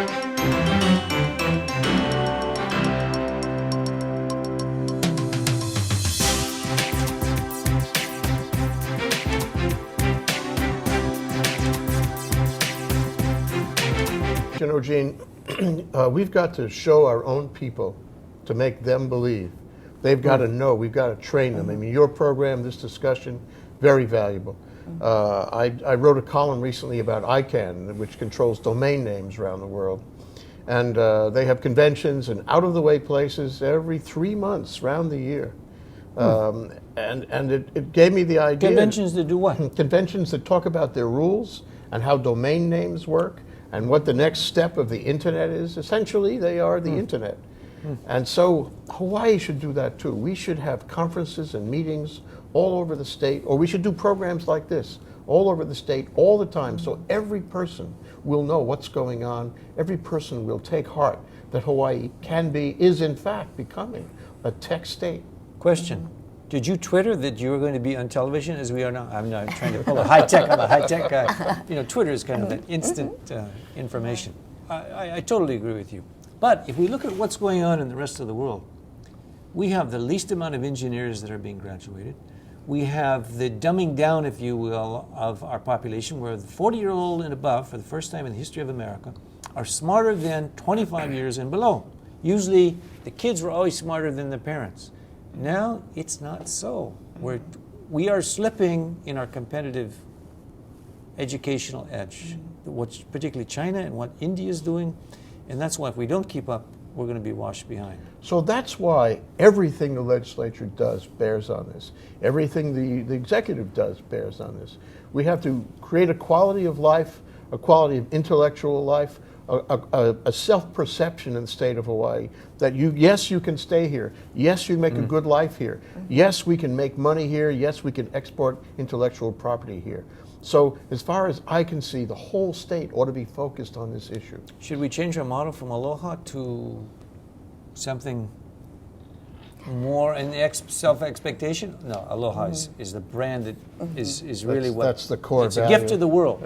You know, Gene, we've got to show our own people to make them believe. They've got to know. We've got to train them. I mean, your program, this discussion, very valuable. I wrote a column recently about ICANN, which controls domain names around the world. And they have conventions and out-of-the-way places every 3 months around the year. And it gave me the idea. Conventions that do what? Conventions that talk about their rules and how domain names work and what the next step of the internet is. Essentially, they are the internet. And so Hawaii should do that too. We should have conferences and meetings all over the state, or we should do programs like this all over the state all the time, so every person will know what's going on. Every person will take heart that Hawaii is in fact becoming a tech state. Question. Did you Twitter that you were going to be on television as we are now? I'm not trying to pull a high tech. I'm a high tech guy. You know, Twitter is kind of an instant information. I totally agree with you. But if we look at what's going on in the rest of the world, we have the least amount of engineers that are being graduated. We have the dumbing down, if you will, of our population, where the 40-year-old and above, for the first time in the history of America, are smarter than 25 years and below. Usually, the kids were always smarter than their parents. Now, it's not so. We are slipping in our competitive educational edge, what's particularly China and what India is doing, and that's why if we don't keep up, we're going to be washed behind. So that's why everything the legislature does bears on this. Everything the executive does bears on this. We have to create a quality of life, a quality of intellectual life, a self-perception in the state of Hawaii that yes, you can stay here. Yes, you make a good life here. Yes, we can make money here. Yes, we can export intellectual property here. So as far as I can see, the whole state ought to be focused on this issue. Should we change our model from aloha to something more in self-expectation? No, aloha is the brand that is really what... That's the core It's value. a gift to the world.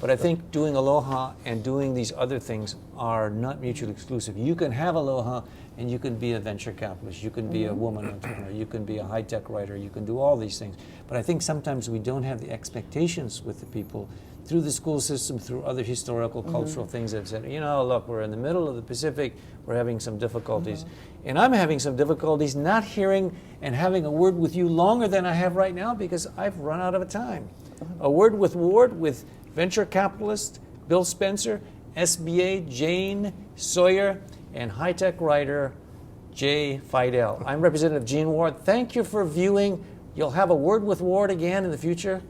But I think doing aloha and doing these other things are not mutually exclusive. You can have aloha and you can be a venture capitalist. You can be a woman entrepreneur. You can be a high-tech writer. You can do all these things. But I think sometimes we don't have the expectations with the people through the school system, through other historical, cultural things that have said, you know, look, we're in the middle of the Pacific, we're having some difficulties. And I'm having some difficulties not hearing and having a word with you longer than I have right now because I've run out of time. A word with Ward, with venture capitalist Bill Spencer, SBA Jane Sawyer, and high-tech writer J. Fidell. I'm Representative Gene Ward. Thank you for viewing. You'll have a word with Ward again in the future.